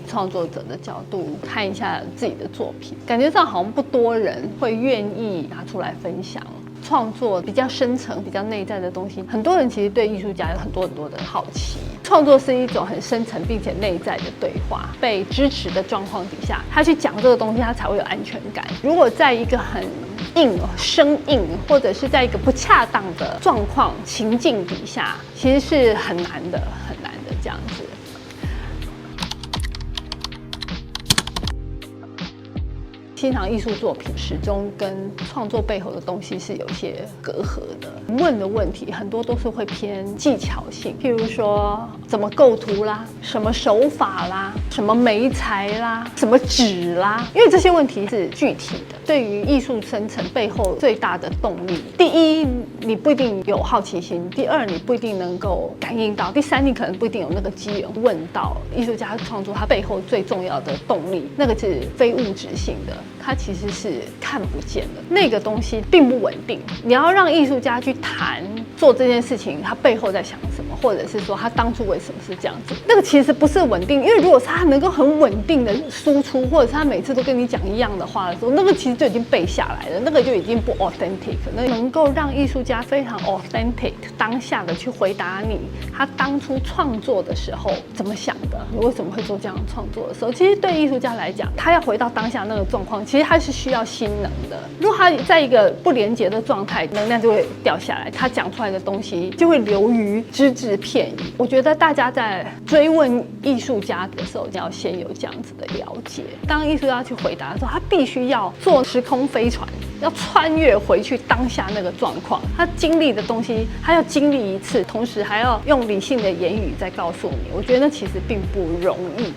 创作者的角度看一下自己的作品，感觉上好像不多人会愿意拿出来分享。创作比较深层、比较内在的东西，很多人其实对艺术家有很多的好奇。创作是一种很深层并且内在的对话，被支持的状况底下，他去讲这个东西，他才会有安全感。如果在一个很生硬，或者是在一个不恰当的状况情境底下，其实是很难的这样子。欣赏艺术作品始终跟创作背后的东西是有一些隔阂的。问的问题很多都是会偏技巧性，譬如说怎么构图啦，什么手法啦，什么媒材啦，什么纸啦，因为这些问题是具体的。对于艺术生成背后最大的动力，第一，你不一定有好奇心；第二，你不一定能够感应到；第三，你可能不一定有那个机缘问到。艺术家创作他背后最重要的动力，那个是非物质性的。它其实是看不见的，那个东西并不稳定。你要让艺术家去谈做这件事情，他背后在想什么，或者是说他当初为什么是这样子，那个其实不是稳定。因为如果是他能够很稳定的输出，或者是他每次都跟你讲一样的话的时候，那个其实就已经背下来了，那个就已经不 authentic。那能够让艺术家非常 authentic 当下的去回答你，他当初创作的时候怎么想的，你为什么会做这样创作的时候，其实对艺术家来讲，他要回到当下那个状况，其实他是需要心能的。如果他在一个不连结的状态，能量就会掉下来，他讲出来的东西就会流于只字片语。我觉得大家在追问艺术家的时候，要先有这样子的了解。当艺术家去回答的时候，他必须要坐时空飞船，要穿越回去当下那个状况，他经历的东西，他要经历一次，同时还要用理性的言语再告诉你。我觉得那其实并不容易。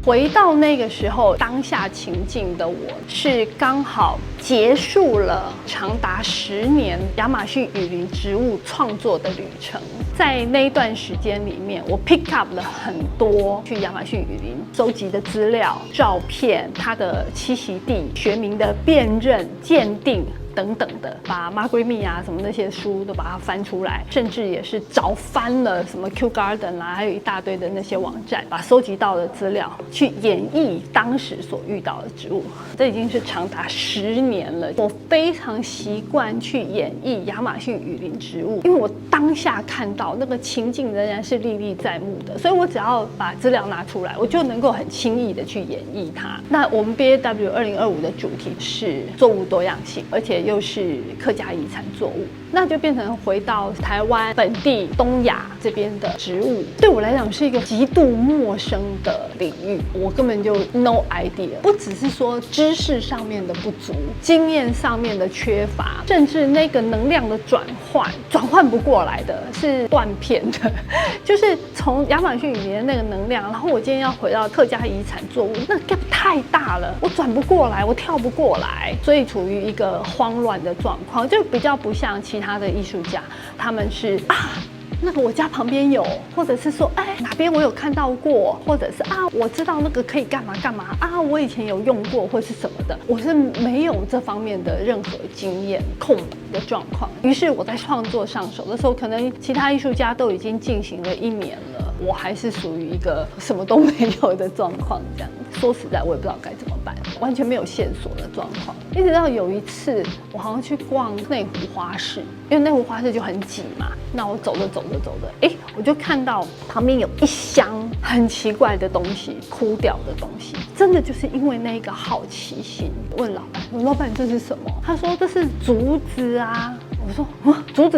回到那个时候，当下情境的我是刚好结束了长达10年亚马逊雨林植物创作的旅程。在那一段时间里面，我 pick up 了很多去亚马逊雨林收集的资料、照片、它的栖息地、学名的辨认、鉴定等等的，把 Margaret Mead 啊什么那些书都把它翻出来，甚至也是找翻了什么 Kew Garden 啦，还有一大堆的那些网站，把收集到的资料去演绎当时所遇到的植物。这已经是长达10年了。我非常习惯去演绎亚马逊雨林植物，因为我当下看到那个情境仍然是历历在目的，所以我只要把资料拿出来，我就能够很轻易的去演绎它。那我们 BAW 2025的主题是作物多样性，而且又是客家遗产作物，那就变成回到台湾本地东亚这边的植物，对我来讲是一个极度陌生的领域，我根本就 no idea。不只是说知识上面的不足，经验上面的缺乏，甚至那个能量的转换不过来的，是断片的。就是从亚马逊雨林的那个能量，然后我今天要回到客家遗产作物，那 gap 太大了，我转不过来，我跳不过来，所以处于一个慌乱的状况，就比较不像其他的艺术家，他们是那个我家旁边有，或者是说哪边我有看到过，或者是我知道那个可以干嘛干嘛我以前有用过或是什么的，我是没有这方面的任何经验空白的状况。于是我在创作上手的时候，可能其他艺术家都已经进行了1年了，我还是属于一个什么都没有的状况。这样说实在我也不知道该怎么办，完全没有线索的状况。一直到有一次我好像去逛内湖花市，因为内湖花市就很挤嘛，那我走着我就看到旁边有一箱很奇怪的东西，枯掉的东西，真的就是因为那个好奇心问老板，老板这是什么？他说这是竹子啊。我说竹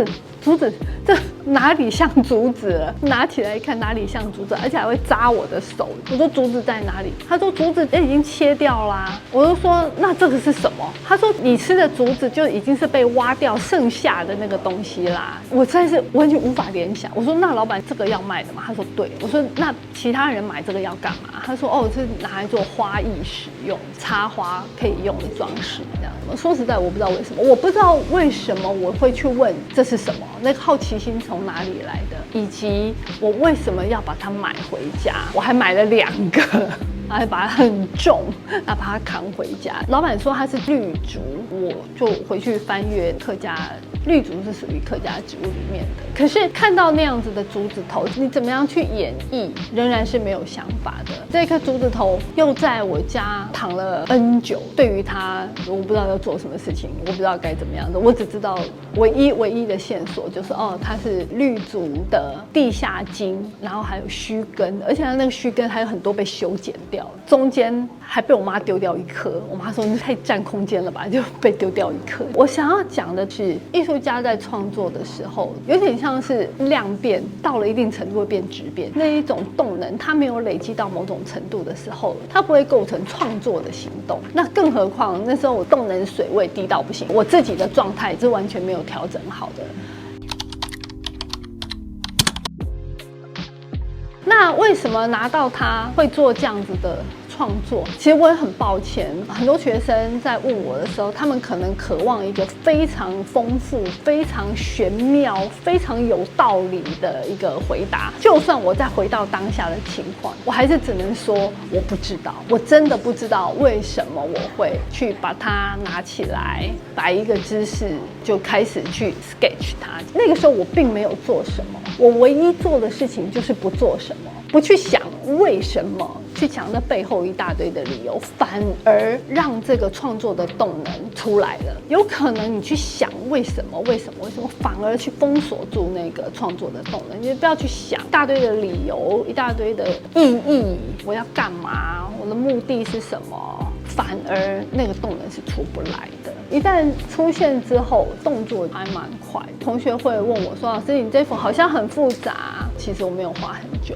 子，这哪里像竹子了？拿起来一看，哪里像竹子，而且还会扎我的手。我说竹子在哪里？他说竹子已经切掉啦。我就说那这个是什么？他说你吃的竹子就已经是被挖掉剩下的那个东西啦。我实在是完全无法联想。我说那老板这个要卖的吗？他说对。我说那其他人买这个要干嘛？他说是拿来做花艺使用，插花可以用的装饰这样。说实在我不知道为什么，我不知道为什么我会去问这是什么，那个好奇心从哪里来的，以及我为什么要把它买回家，我还买了2个。还把它很重，把它扛回家。老板说它是绿竹，我就回去翻阅客家绿竹是属于客家植物里面的。可是看到那样子的竹子头，你怎么样去演绎，仍然是没有想法的。这颗竹子头又在我家躺了 N 久，对于它，我不知道要做什么事情，我不知道该怎么样的。我只知道唯一的线索就是，它是绿竹的地下茎，然后还有须根，而且它那个须根还有很多被修剪掉，中间还被我妈丢掉一颗。我妈说你太占空间了吧，就被丢掉一颗。我想要讲的是，艺术家在创作的时候，有点像是量变，到了一定程度会变质变。那一种动能，它没有累积到某种程度的时候，它不会构成创作的行动。那更何况那时候我动能水位低到不行，我自己的状态是完全没有调整好的。那为什么拿到它会做这样子的创作？其实我也很抱歉，很多学生在问我的时候，他们可能渴望一个非常丰富、非常玄妙、非常有道理的一个回答。就算我再回到当下的情况，我还是只能说我不知道，我真的不知道为什么我会去把它拿起来，摆一个姿势就开始去 sketch 它。那个时候我并没有做什么，我唯一做的事情就是不做什么，不去想为什么，去想那背后一大堆的理由，反而让这个创作的动能出来了。有可能你去想为什么，反而去封锁住那个创作的动能。你不要去想一大堆的理由，一大堆的意义，我要干嘛，我的目的是什么，反而那个动能是出不来的。一旦出现之后，动作还蛮快。同学会问我说：“老师，你这幅好像很复杂。”其实我没有花很久。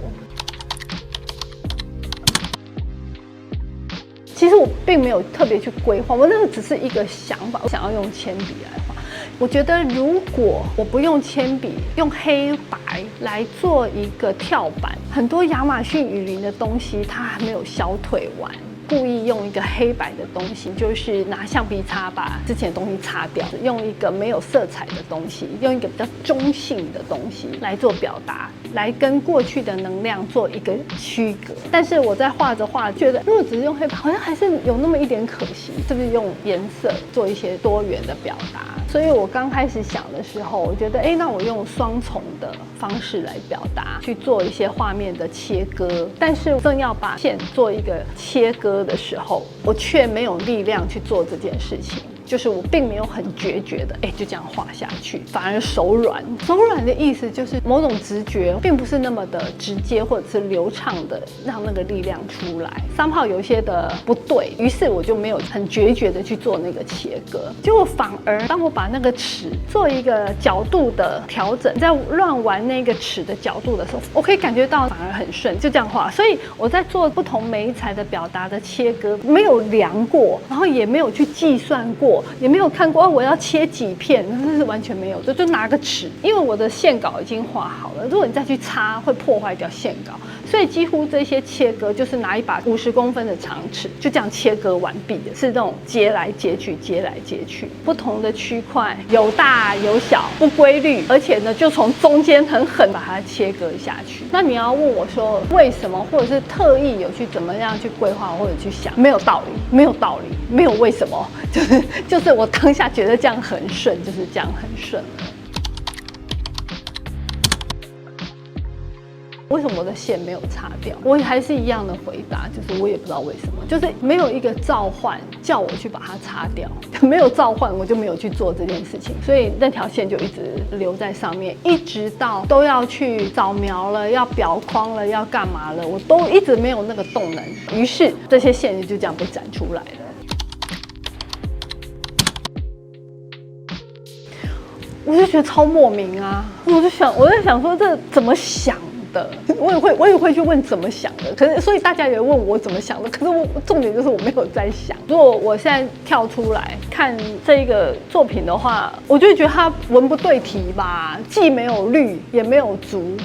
其实我并没有特别去规划，我那个只是一个想法，我想要用铅笔来画。我觉得如果我不用铅笔，用黑白来做一个跳板，很多亚马逊雨林的东西它还没有消退完。故意用一个黑白的东西，就是拿橡皮擦把之前的东西擦掉，用一个没有色彩的东西，用一个比较中性的东西来做表达，来跟过去的能量做一个区隔。但是我在画着画，觉得如果只是用黑白，好像还是有那么一点可惜，是不是用颜色做一些多元的表达？所以我刚开始想的时候，我觉得，那我用双重的方式来表达，去做一些画面的切割。但是正要把线做一个切割的时候，我却没有力量去做这件事情。就是我并没有很决绝的，就这样画下去，反而手软。手软的意思就是某种直觉，并不是那么的直接或者是流畅的让那个力量出来。somehow有一些的不对，于是我就没有很决绝的去做那个切割。结果反而当我把那个尺做一个角度的调整，在乱玩那个尺的角度的时候，我可以感觉到反而很顺，就这样画。所以我在做不同媒材的表达的切割，没有量过，然后也没有去计算过。也没有看过我要切几片，这是完全没有的，就拿个尺，因为我的线稿已经画好了，如果你再去擦，会破坏掉线稿，所以几乎这些切割就是拿一把50公分的长尺，就这样切割完毕的，是那种截来截去，截来截去，不同的区块有大有小，不规律，而且呢，就从中间很狠把它切割下去。那你要问我说为什么，或者是特意有去怎么样去规划或者去想，没有道理，没有道理，没有为什么，就是我当下觉得这样很顺，就是这样很顺了。为什么我的线没有擦掉？我还是一样的回答，就是我也不知道为什么，就是没有一个召唤叫我去把它擦掉，没有召唤我就没有去做这件事情，所以那条线就一直留在上面，一直到都要去扫描了，要裱框了，要干嘛了，我都一直没有那个动能，于是这些线就这样被展出来了。我就觉得超莫名啊！我在想说这怎么想的？我也会去问怎么想的。可是所以大家也问我怎么想的，可是重点就是我没有在想。如果我现在跳出来看这个作品的话，我就觉得它文不对题吧，既没有律也没有足。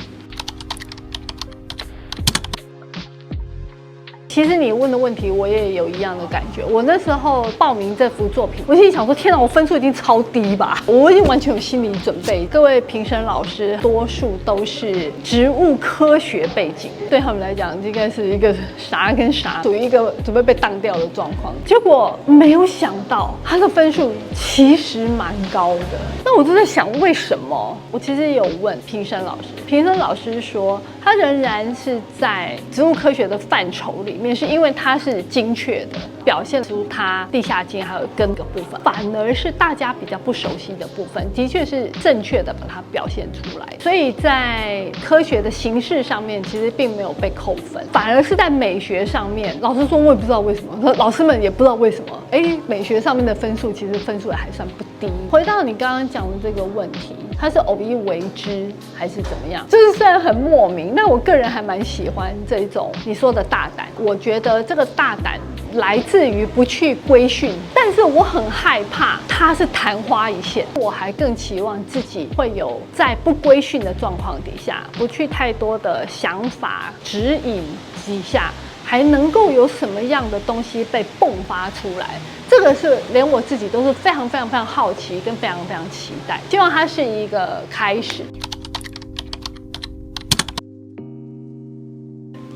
其实你问的问题，我也有一样的感觉。我那时候报名这幅作品，我心里想说，天哪，我分数一定超低吧？我已经完全有心理准备。各位评审老师，多数都是植物科学背景，对他们来讲，应该是一个啥跟啥，属于一个准备被当掉的状况。结果没有想到，他的分数其实蛮高的。那我就在想，为什么？我其实有问评审老师，评审老师说，他仍然是在植物科学的范畴里面，是因为它是精确的，表现出它地下茎还有根的部分，反而是大家比较不熟悉的部分，的确是正确的把它表现出来。所以在科学的形式上面，其实并没有被扣分，反而是在美学上面，老实说，我也不知道为什么，老师们也不知道为什么，美学上面的分数其实分数也还算不低。回到你刚刚讲的这个问题，它是偶一为之还是怎么样？就是虽然很莫名，但我个人还蛮喜欢这种你说的大胆。我觉得这个大胆来自于不去规训，但是我很害怕它是昙花一现。我还更期望自己会有在不规训的状况底下，不去太多的想法指引底下，还能够有什么样的东西被迸发出来。这个是连我自己都是非常非常非常好奇跟非常非常期待，希望它是一个开始。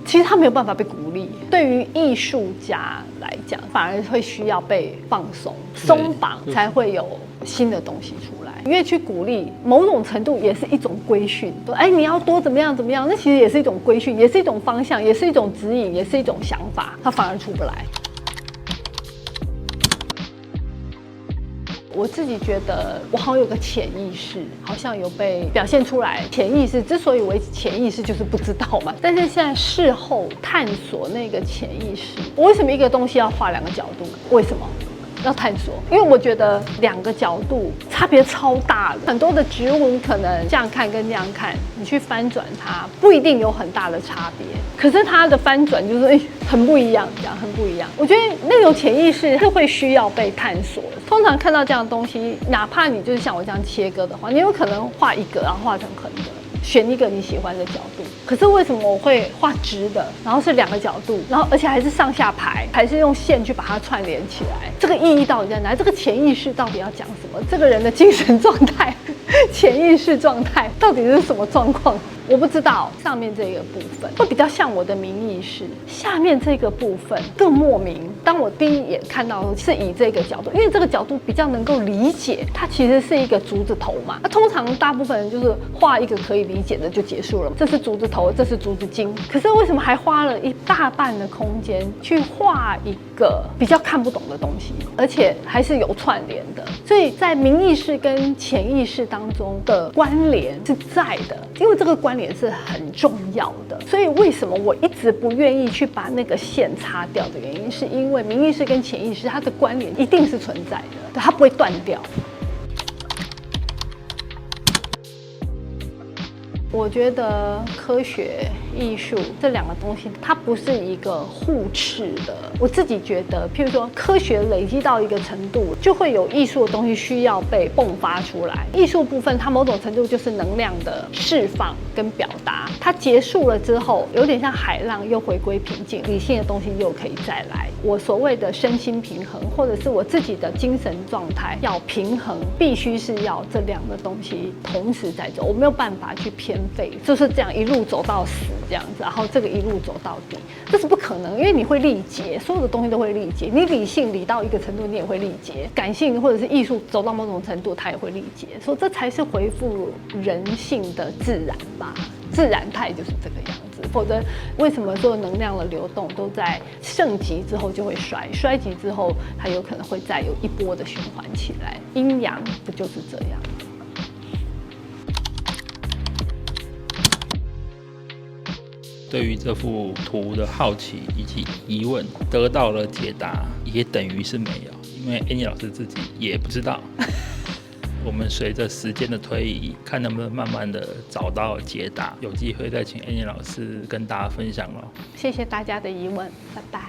其实他没有办法被鼓励，对于艺术家来讲，反而会需要被放松、松绑，才会有新的东西出来。因为去鼓励，某种程度也是一种规训。你要多怎么样怎么样，那其实也是一种规训，也是一种方向，也是一种指引，也是一种想法，它反而出不来。我自己觉得我好像有个潜意识，好像有被表现出来。潜意识之所以为潜意识，就是不知道嘛。但是现在事后探索那个潜意识，我为什么一个东西要画两个角度？为什么？要探索，因为我觉得两个角度差别超大的。很多的植物你可能这样看跟那样看，你去翻转它不一定有很大的差别，可是它的翻转就是很不一样，这样很不一样。我觉得那种潜意识是会需要被探索的。通常看到这样的东西，哪怕你就是像我这样切割的话，你有可能画一个然后画成横的，选一个你喜欢的角度。可是为什么我会画直的，然后是两个角度，然后而且还是上下排，还是用线去把它串联起来？这个意义到底在哪？这个潜意识到底要讲什么？这个人的精神状态、潜意识状态到底是什么状况？我不知道。上面这个部分会比较像我的名意识，下面这个部分更莫名。当我第一眼看到是以这个角度，因为这个角度比较能够理解，它其实是一个竹子头嘛。那通常大部分人就是画一个可以理解的就结束了，这是竹子头，这是竹子茎。可是为什么还花了一大半的空间去画一个比较看不懂的东西，而且还是有串联的？所以在名意识跟潜意识当中的关联是在的，因为这个关联是很重要的。所以为什么我一直不愿意去把那个线擦掉的原因，是因为名意识跟潜意识它的关联一定是存在的，它不会断掉。我觉得科学、艺术这两个东西，它不是一个互斥的。我自己觉得，譬如说，科学累积到一个程度，就会有艺术的东西需要被迸发出来。艺术部分，它某种程度就是能量的释放跟表达。它结束了之后，有点像海浪又回归平静，理性的东西又可以再来。我所谓的身心平衡，或者是我自己的精神状态要平衡，必须是要这两个东西同时在走。我没有办法去偏废，就是这样一路走到死这样子，然后这个一路走到底，这是不可能，因为你会力竭，所有的东西都会力竭。你理性理到一个程度，你也会力竭；感性或者是艺术走到某种程度，它也会力竭。所以这才是恢复人性的自然吧，自然态就是这个样子。否则，为什么所有能量的流动都在盛极之后就会衰，衰极之后它有可能会再有一波的循环起来？阴阳不就是这样？对于这幅图的好奇以及疑问得到了解答，也等于是没有，因为 Annie 老师自己也不知道。我们随着时间的推移，看能不能慢慢的找到解答，有机会再请 Annie 老师跟大家分享咯。谢谢大家的疑问，拜拜。